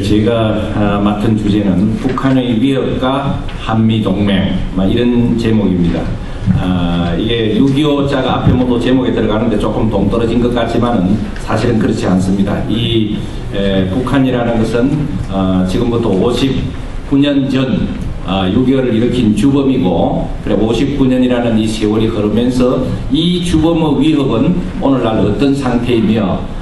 제가 맡은 주제는 북한의 위협과 한미동맹 이런 제목입니다. 이게 6.25자가 앞에 모두 제목에 들어가는데 조금 동떨어진 것 같지만은 사실은 그렇지 않습니다. 이 북한이라는 것은 지금부터 59년 전 6.25를 일으킨 주범이고, 그래 59년이라는 이 세월이 흐르면서 이 주범의 위협은 오늘날 어떤 상태이며,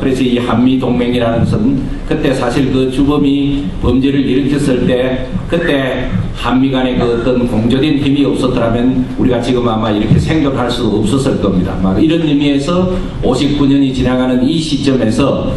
그래서 이 한미동맹이라는 것은 그때 사실 그 주범이 범죄를 일으켰을 때 그때 한미 간에 그 어떤 공조된 힘이 없었더라면 우리가 지금 아마 이렇게 생존할 수 없었을 겁니다. 막 이런 의미에서 59년이 지나가는 이 시점에서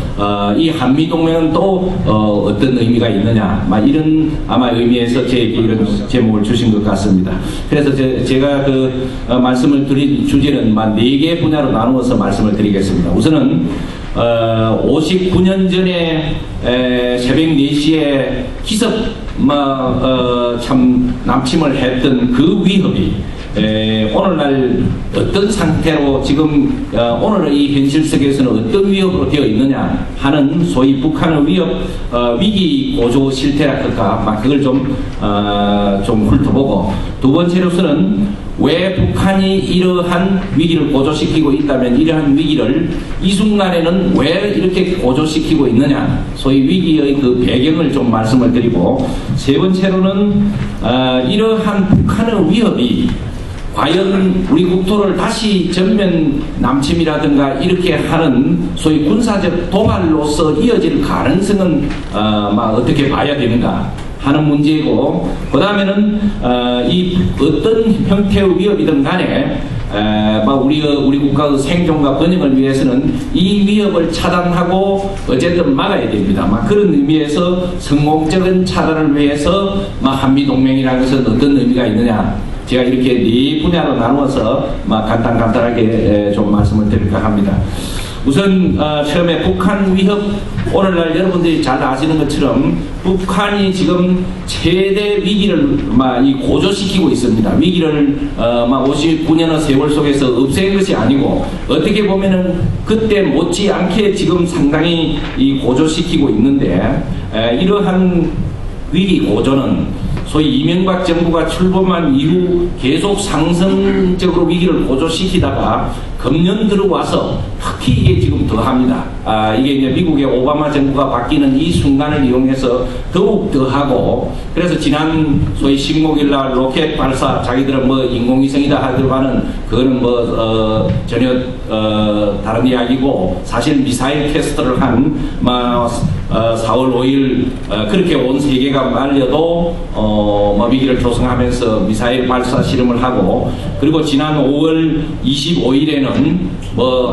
이 한미동맹은 또 어떤 의미가 있느냐, 막 이런 아마 의미에서 제게 이런 제목을 주신 것 같습니다. 그래서 제가 그 말씀을 드린 주제는 4개 분야로 나누어서 말씀을 드리겠습니다. 우선은 59년 전에 새벽 4시에 기습 참 남침을 했던 그 위협이 오늘날 어떤 상태로 지금 오늘의 이 현실 속에서는 어떤 위협으로 되어 있느냐 하는 소위 북한의 위협 위기 고조 실태라 할까, 그걸 좀 훑어보고, 두 번째로서는 왜 북한이 이러한 위기를 고조시키고 있다면 이러한 위기를 이 순간에는 왜 이렇게 고조시키고 있느냐, 소위 위기의 그 배경을 좀 말씀을 드리고, 세 번째로는 이러한 북한의 위협이 과연 우리 국토를 다시 전면 남침이라든가 이렇게 하는 소위 군사적 도발로서 이어질 가능성은 어떻게 봐야 되는가 하는 문제이고, 그 다음에는 이 어떤 형태의 위협이든 간에 우리 국가의 생존과 번영을 위해서는 이 위협을 차단하고 어쨌든 막아야 됩니다. 그런 의미에서 성공적인 차단을 위해서 한미동맹이라는 것은 어떤 의미가 있느냐, 제가 이렇게 4분야로 나누어서 간단하게 좀 말씀을 드릴까 합니다. 우선 처음에 북한 위협, 오늘날 여러분들이 잘 아시는 것처럼 북한이 지금 최대 위기를 고조시키고 있습니다. 위기를 59년의 세월 속에서 없앤 것이 아니고 어떻게 보면은 그때 못지않게 지금 상당히 고조시키고 있는데, 이러한 위기 고조는 소위 이명박 정부가 출범한 이후 계속 상승적으로 위기를 고조시키다가 금년 들어와서 특히 이게 지금 더합니다. 이게 이제 미국의 오바마 정부가 바뀌는 이 순간을 이용해서 더욱 더하고, 그래서 지난 소위 식목일날 로켓 발사, 자기들은 인공위성이다 하더라는 그거는 전혀 다른 이야기고, 사실 미사일 테스트를 한 4월 5일 그렇게 온 세계가 말려도 위기를 조성하면서 미사일 발사 실험을 하고, 그리고 지난 5월 25일에는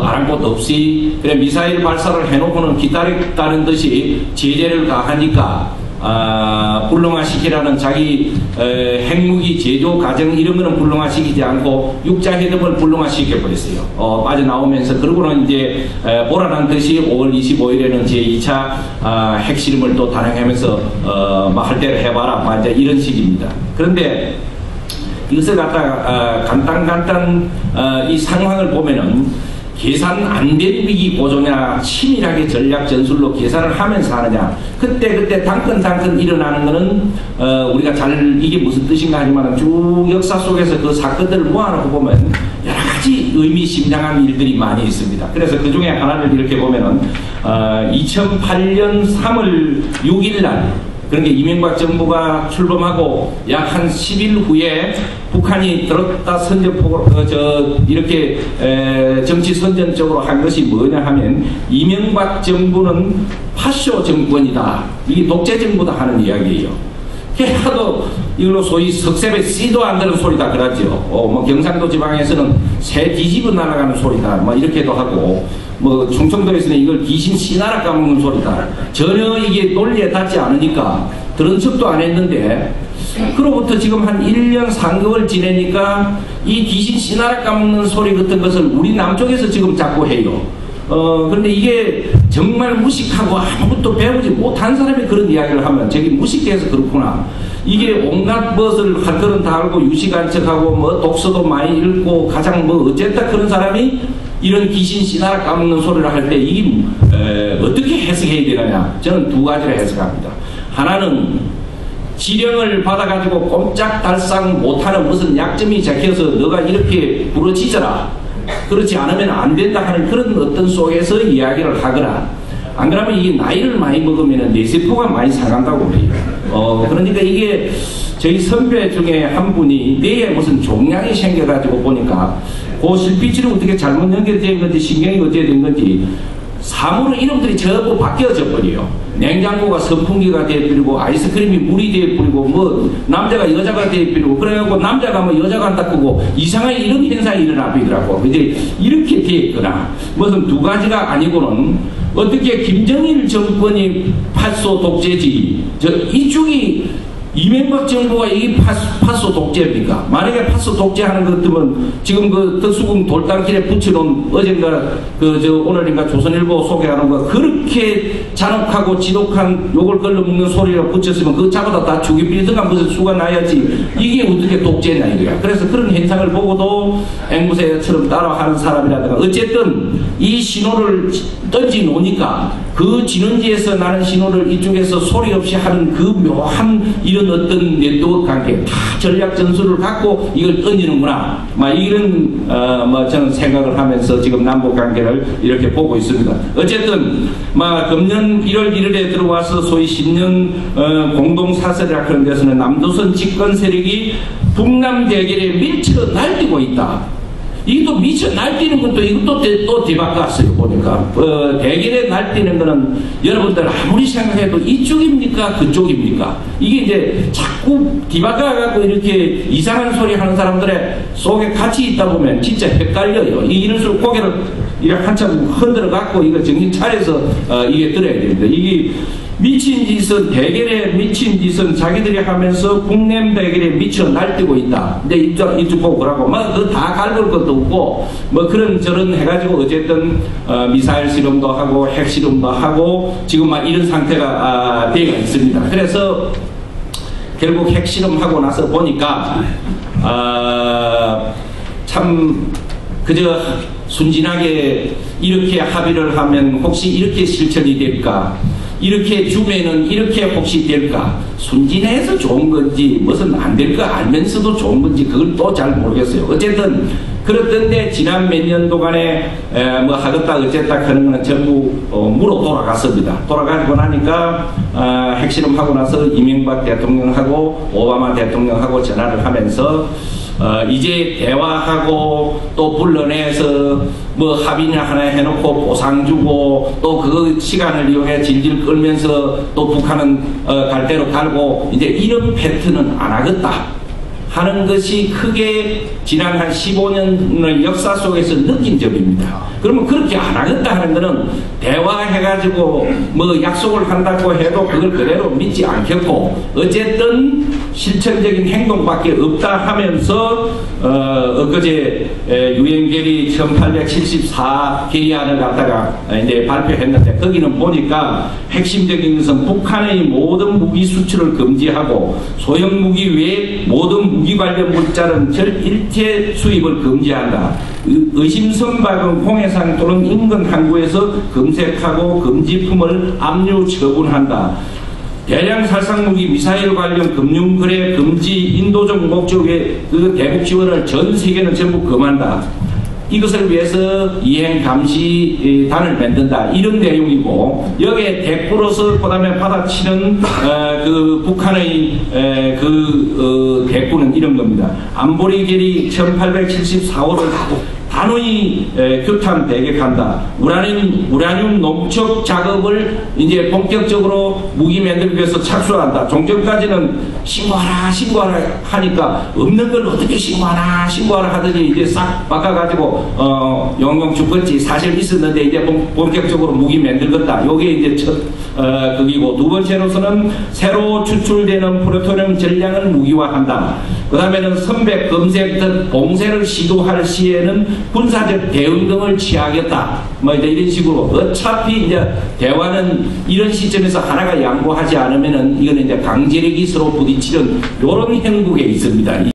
아랑곳 없이 그래 미사일 발사를 해놓고는 기다렸다는 듯이 제재를 가하니까 불능화시키라는 자기 핵무기 제조 과정 이런 거는 불능화시키지 않고 육자회담을 불능화시켜버렸어요. 빠져나오면서. 그러고는 이제 보라는 듯이 5월 25일에는 제2차 핵실험을 또 단행하면서 할 대로 해봐라, 이제 이런 식입니다. 그런데 이것을 갖다가 간단 이 상황을 보면은 계산 안 된 위기 고조냐, 치밀하게 전략 전술로 계산을 하면서 하느냐, 그때 당근 일어나는 거는 우리가 잘 이게 무슨 뜻인가 하지만 쭉 역사 속에서 그 사건들을 모아놓고 보면 여러 가지 의미심장한 일들이 많이 있습니다. 그래서 그 중에 하나를 이렇게 보면은 2008년 3월 6일 날, 그러니까 이명박 정부가 출범하고 약 한 10일 후에 북한이 들었다 선전포고 이렇게 정치 선전적으로 한 것이 뭐냐 하면, 이명박 정부는 파쇼 정권이다, 이게 독재 정부다 하는 이야기예요. 하도 이걸로 소위 석쇠에 씨도 안 되는 소리다 그러죠. 경상도 지방에서는 새 뒤집어 날아가는 소리다, 이렇게도 하고, 충청도에서는 이걸 귀신 씨나라 까먹는 소리다. 전혀 이게 논리에 닿지 않으니까 들은 척도 안 했는데, 그로부터 지금 한 1년 3개월 지내니까 이 귀신 씨나라 까먹는 소리 같은 것을 우리 남쪽에서 지금 자꾸 해요. 그런데 이게 정말 무식하고 아무것도 배우지 못한 사람이 그런 이야기를 하면 저기 무식해서 그렇구나. 이게 온갖 것을 할 거는 다 알고 유식한 척하고 독서도 많이 읽고 가장 어쨌다 그런 사람이 이런 귀신 씨나라 까먹는 소리를 할 때 이게 어떻게 해석해야 되느냐? 저는 두 가지로 해석합니다. 하나는 지령을 받아가지고 꼼짝달싹 못하는 무슨 약점이 적혀서 너가 이렇게 부러지져라, 그렇지 않으면 안 된다 하는 그런 어떤 속에서 이야기를 하거나, 안 그러면 이게 나이를 많이 먹으면 뇌세포가 많이 상한다고 그래요. 그러니까 이게 저희 선배 중에 한 분이 뇌에 무슨 종양이 생겨가지고 보니까 그 실피치를 어떻게 잘못 연결된 건지 신경이 어떻게 된 건지 사물의 이름들이 전부 바뀌어져 버려요. 냉장고가 선풍기가 되어버리고 아이스크림이 물이 되어버리고 뭐 남자가 여자가 되어버리고 그래갖고 남자가 뭐 여자가 한다 끄고 이상하게 이런 현상이 일어나버리더라고. 이제 이렇게 되었거나 무슨 두 가지가 아니고는 어떻게 김정일 정권이 팥소 독재지 이쪽이 이명박 정부가 이게 팥소 독재입니까? 만약에 팥소 독재하는 것 같으면 지금 그 덕수궁 돌담길에 붙여놓은 어젠가 오늘인가 조선일보 소개하는 거 그렇게 잔혹하고 지독한 욕을 걸러먹는 소리를 붙였으면 그거 잡아다 다 죽이비든가 무슨 수가 나야지 이게 어떻게 독재냐 이거야. 그래서 그런 현상을 보고도 앵무새처럼 따라하는 사람이라든가 어쨌든 이 신호를 던지 놓으니까 그 진원지에서 나는 신호를 이쪽에서 소리 없이 하는 그 묘한 이런 어떤 네트워크 관계 다 전략 전술을 갖고 이걸 던지는구나. 막 이런 저는 생각을 하면서 지금 남북 관계를 이렇게 보고 있습니다. 어쨌든 금년 1월 1일에 들어와서 소위 10년 공동사설이라 그런 데서는 남조선 집권 세력이 북남 대결에 미쳐 날뛰고 있다. 이게 또 미쳐 날뛰는 것도 이것도 또 뒤바꿨어요. 보니까 대결에 날뛰는 거는 여러분들 아무리 생각해도 이쪽입니까 그쪽입니까? 이게 이제 자꾸 뒤바꿔갖고 이렇게 이상한 소리 하는 사람들의 속에 같이 있다 보면 진짜 헷갈려요. 이럴수록 고개를 이렇게 한참 흔들어 갖고 이거 정신 차려서 이게 들어야 됩니다. 이게 미친 짓은 대결에 미친 짓은 자기들이 하면서 국내 대결에 미쳐 날뛰고 있다. 근데 이쪽 보고 그러고 그 다 갈굴 것도 없고 그런 저런 해가지고 어쨌든 미사일 실험도 하고 핵 실험도 하고 지금 이런 상태가 되어 있습니다. 그래서 결국 핵 실험하고 나서 보니까 참 그저 순진하게 이렇게 합의를 하면 혹시 이렇게 실천이 될까? 이렇게 주면은 이렇게 혹시 될까? 순진해서 좋은 건지 무슨 안 될 거 알면서도 좋은 건지 그걸 또 잘 모르겠어요. 어쨌든 그렇던데 지난 몇 년도간에 하겠다 어쨌다 하는 거는 전부 무로 돌아갔습니다. 돌아가고 나니까 핵실험하고 나서 이명박 대통령하고 오바마 대통령하고 전화를 하면서 이제 대화하고 또 불러내서 합의나 하나 해놓고 보상 주고 또 그 시간을 이용해 질질 끌면서 또 북한은 갈 대로 갈고 이제 이런 패턴은 안 하겠다 하는 것이 크게 지난 한 15년의 역사 속에서 느낀 점입니다. 그러면 그렇게 안 하겠다 하는 거는 대화해가지고 약속을 한다고 해도 그걸 그대로 믿지 않겠고 어쨌든 실천적인 행동밖에 없다 하면서 엊그제 유엔결의 1874 결의안을 갖다가 이제 발표했는데 거기는 보니까 핵심적인 것은 북한의 모든 무기 수출을 금지하고 소형 무기 외에 모든 무기 관련 물자는 일체 수입을 금지한다. 의심선박은 홍해상 또는 인근 항구에서 검색하고 금지품을 압류 처분한다. 대량 살상무기 미사일 관련 금융거래 금지 인도적 목적의 그 대북 지원을 전 세계는 전부 금한다. 이것을 위해서 이행 감시단을 만든다. 이런 내용이고 여기에 대꾸로서 그다음에 받아치는 그 북한의 대꾸는 이런 겁니다. 안보리 결의 1874호를 단호히 규탄 배격한다. 우라늄 농축 작업을 이제 본격적으로 무기 만들기 위해서 착수한다. 종전까지는 신고하라 하니까 없는 걸 어떻게 신고하라 하더니 이제 싹 바꿔가지고 영영 죽겠지. 사실 있었는데 이제 본격적으로 무기 만들겠다. 요게 이제 첫 그기고 두 번째로서는 새로 추출되는 플루토늄 전량을 무기화한다. 그 다음에는 선백, 검색 등 봉쇄를 시도할 시에는 군사적 대응 등을 취하겠다. 이제 이런 식으로 어차피 이제 대화는 이런 시점에서 하나가 양보하지 않으면은 이거는 이제 강제력이 서로 부딪히는 이런 형국에 있습니다.